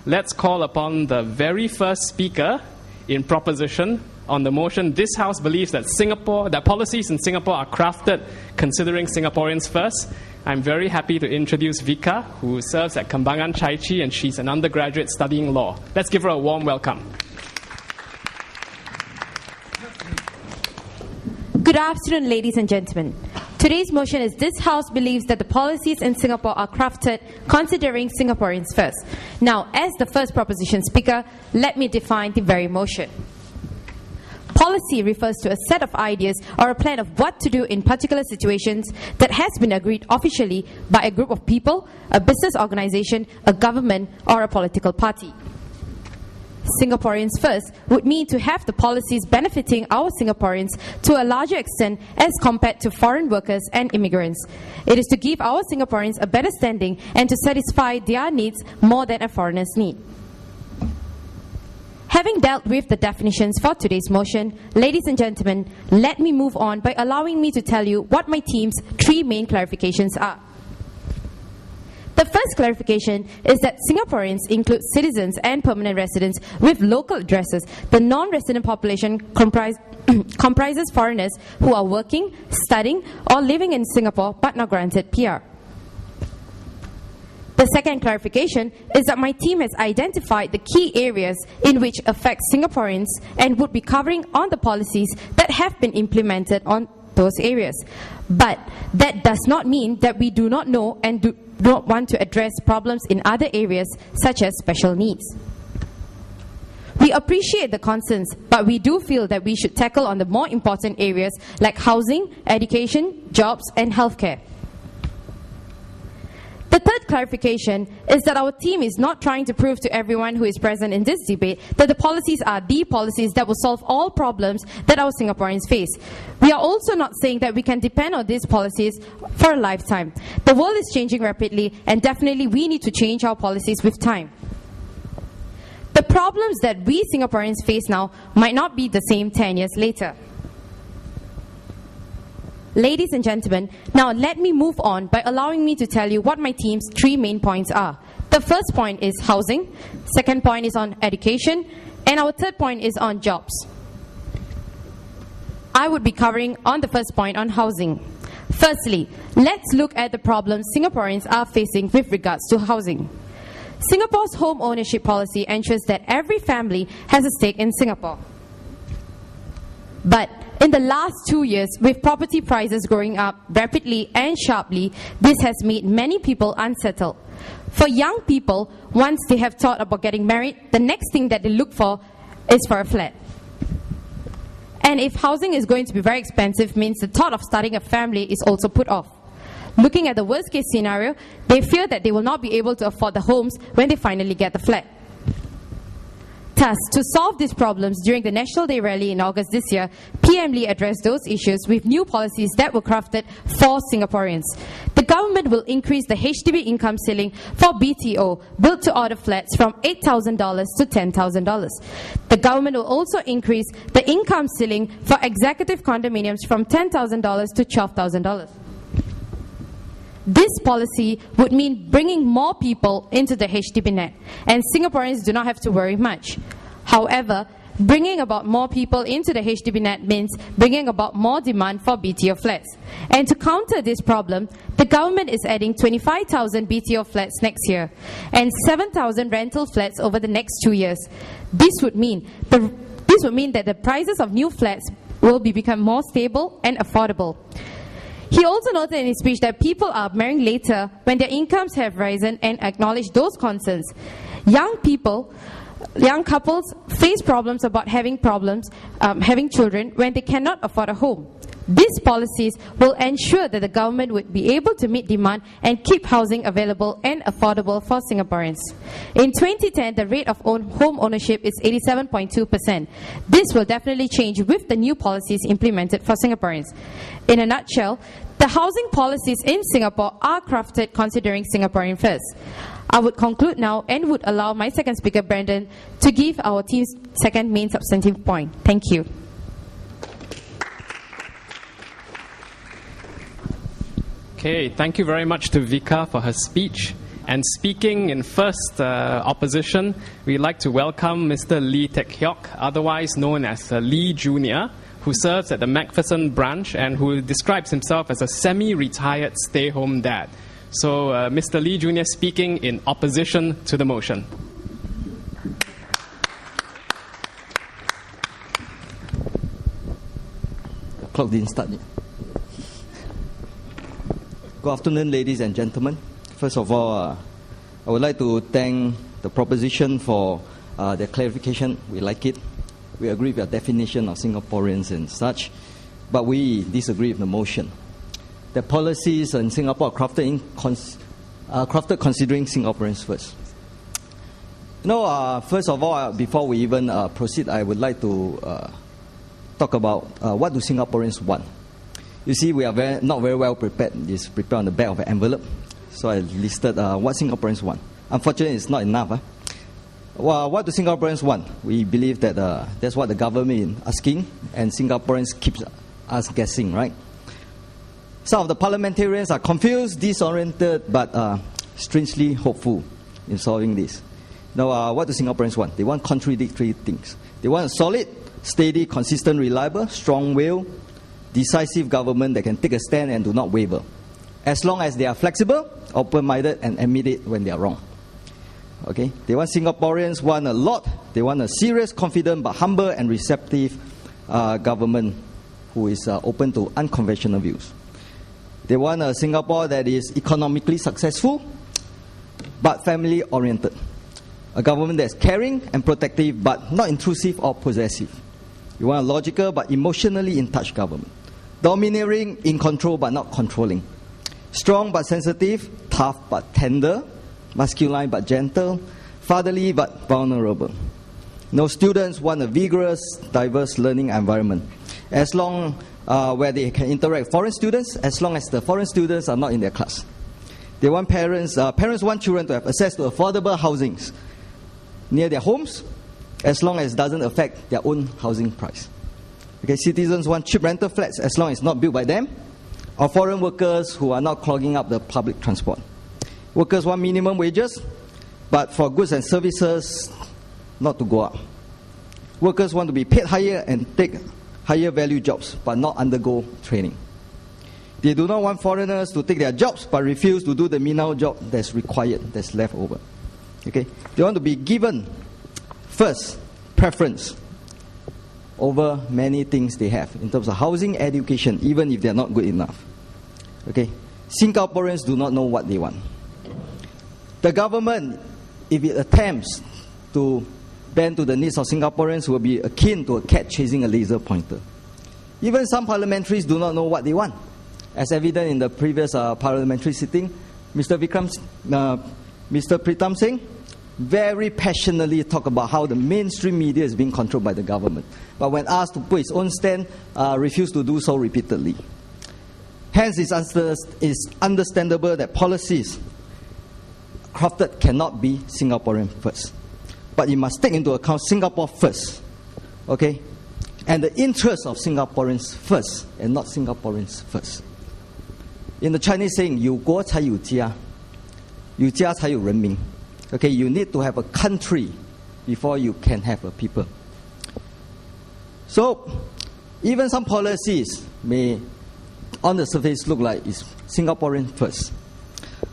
let's call upon the very first speaker in proposition on the motion, this House believes that policies in Singapore are crafted considering Singaporeans first. I'm very happy to introduce Vika, who serves at Kembangan Chai Chee, and she's an undergraduate studying law. Let's give her a warm welcome. Good afternoon, ladies and gentlemen. Today's motion is this House believes that the policies in Singapore are crafted considering Singaporeans first. Now, as the first proposition speaker, let me define the very motion. Policy refers to a set of ideas or a plan of what to do in particular situations that has been agreed officially by a group of people, a business organization, a government, or a political party. Singaporeans first would mean to have the policies benefiting our Singaporeans to a larger extent as compared to foreign workers and immigrants. It is to give our Singaporeans a better standing and to satisfy their needs more than a foreigner's need. Having dealt with the definitions for today's motion, ladies and gentlemen, let me move on by allowing me to tell you what my team's three main clarifications are. The first clarification is that Singaporeans include citizens and permanent residents with local addresses. The non-resident population comprises foreigners who are working, studying, or living in Singapore but not granted PR. The second clarification is that my team has identified the key areas in which affect Singaporeans and would be covering on the policies that have been implemented on those areas. But that does not mean that we do not know and do not want to address problems in other areas such as special needs. We appreciate the concerns, but we do feel that we should tackle on the more important areas like housing, education, jobs, and healthcare. The third clarification is that our team is not trying to prove to everyone who is present in this debate that the policies are the policies that will solve all problems that our Singaporeans face. We are also not saying that we can depend on these policies for a lifetime. The world is changing rapidly, and definitely we need to change our policies with time. The problems that we Singaporeans face now might not be the same 10 years later. Ladies and gentlemen, now let me move on by allowing me to tell you what my team's three main points are. The first point is housing, second point is on education, and our third point is on jobs. I would be covering on the first point on housing. Firstly, let's look at the problems Singaporeans are facing with regards to housing. Singapore's home ownership policy ensures that every family has a stake in Singapore. But in the last 2 years, with property prices growing up rapidly and sharply, this has made many people unsettled. For young people, once they have thought about getting married, the next thing that they look for is for a flat. And if housing is going to be very expensive, means the thought of starting a family is also put off. Looking at the worst case scenario, they fear that they will not be able to afford the homes when they finally get the flat. Thus, to solve these problems during the National Day rally in August this year, PM Lee addressed those issues with new policies that were crafted for Singaporeans. The government will increase the HDB income ceiling for BTO, built-to-order flats, from $8,000 to $10,000. The government will also increase the income ceiling for executive condominiums from $10,000 to $12,000. This policy would mean bringing more people into the HDB net, and Singaporeans do not have to worry much. However, bringing about more people into the HDB net means bringing about more demand for BTO flats. And to counter this problem, the government is adding 25,000 BTO flats next year and 7,000 rental flats over the next 2 years. This would mean that the prices of new flats will become more stable and affordable. He also noted in his speech that people are marrying later when their incomes have risen and acknowledged those concerns. Young couples face problems about having children when they cannot afford a home. These policies will ensure that the government would be able to meet demand and keep housing available and affordable for Singaporeans. In 2010, the rate of home ownership is 87.2%. This will definitely change with the new policies implemented for Singaporeans. In a nutshell, the housing policies in Singapore are crafted considering Singaporean first. I would conclude now and would allow my second speaker, Brandon, to give our team's second main substantive point. Thank you. Okay, thank you very much to Vika for her speech. And speaking in first opposition, we'd like to welcome Mr. Lee Teck Hyok, otherwise known as Lee Jr., who serves at the Macpherson branch and who describes himself as a semi-retired stay-home dad. So, Mr. Lee Jr. speaking in opposition to the motion. The clock didn't start yet. Good afternoon, ladies and gentlemen. First of all, I would like to thank the proposition for their clarification. We like it. We agree with your definition of Singaporeans and such, but we disagree with the motion. The policies in Singapore are crafted considering Singaporeans first. First of all, before we even proceed, I would like to talk about what do Singaporeans want. You see, we are not very well prepared. It's prepared on the back of an envelope. So I listed what Singaporeans want. Unfortunately, it's not enough. Well, what do Singaporeans want? We believe that that's what the government is asking, and Singaporeans keep us guessing, right? Some of the parliamentarians are confused, disoriented, but strangely hopeful in solving this. Now, what do Singaporeans want? They want contradictory things. They want a solid, steady, consistent, reliable, strong-willed, decisive government that can take a stand and do not waver, as long as they are flexible, open-minded, and admit it when they are wrong. Okay? They want Singaporeans want a lot. They want a serious, confident, but humble and receptive government who is open to unconventional views. They want a Singapore that is economically successful, but family-oriented. A government that is caring and protective, but not intrusive or possessive. You want a logical, but emotionally in-touch government. Domineering, in control, but not controlling. Strong but sensitive, tough but tender, masculine but gentle, fatherly but vulnerable. Students want a vigorous, diverse learning environment, as long where they can interact with foreign students, as long as the foreign students are not in their class. They want parents want children to have access to affordable housings near their homes, as long as it doesn't affect their own housing price. Okay, citizens want cheap rental flats as long as it's not built by them, or foreign workers who are not clogging up the public transport. Workers want minimum wages, but for goods and services not to go up. Workers want to be paid higher and take higher value jobs, but not undergo training. They do not want foreigners to take their jobs, but refuse to do the menial job that's required, that's left over. Okay, they want to be given first preference over many things they have in terms of housing, education, even if they are not good enough. Okay, Singaporeans do not know what they want. The government, if it attempts to bend to the needs of Singaporeans, will be akin to a cat chasing a laser pointer. Even some parliamentaries do not know what they want. As evident in the previous parliamentary sitting, Mr. Pritam Singh very passionately talked about how the mainstream media is being controlled by the government. But when asked to put his own stand, refused to do so repeatedly. Hence, it's understandable that policies crafted cannot be Singaporean first. But you must take into account Singapore first. Okay? And the interests of Singaporeans first, and not Singaporeans first. In the Chinese saying, 有国才有家, 有家才有人民. Okay, you need to have a country before you can have a people. So, even some policies may, on the surface, look like it's Singaporean first,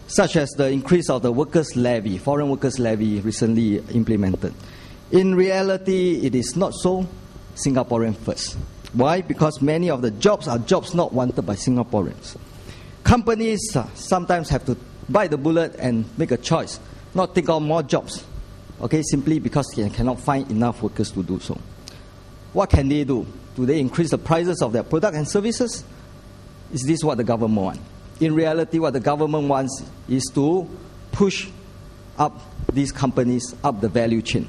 such as the increase of the workers' levy, foreign workers' levy recently implemented. In reality, it is not so Singaporean first. Why? Because many of the jobs are jobs not wanted by Singaporeans. Companies sometimes have to bite the bullet and make a choice, not take on more jobs, okay, simply because they cannot find enough workers to do so. What can they do? Do they increase the prices of their product and services? Is this what the government wants? In reality, what the government wants is to push up these companies up the value chain.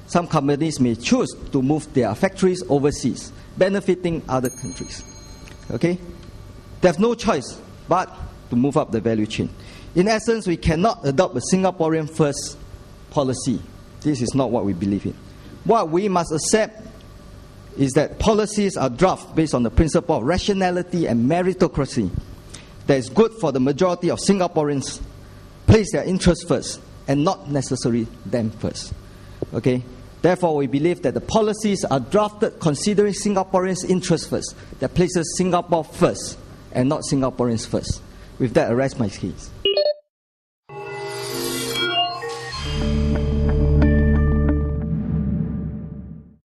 Some companies may choose to move their factories overseas, benefiting other countries. Okay? They have no choice but to move up the value chain. In essence, we cannot adopt a Singaporean first policy. This is not what we believe in. What we must accept is that policies are drafted based on the principle of rationality and meritocracy that is good for the majority of Singaporeans, place their interests first and not necessarily them first. Okay? Therefore, we believe that the policies are drafted considering Singaporeans' interests first, that places Singapore first and not Singaporeans first. With that, I rest my case.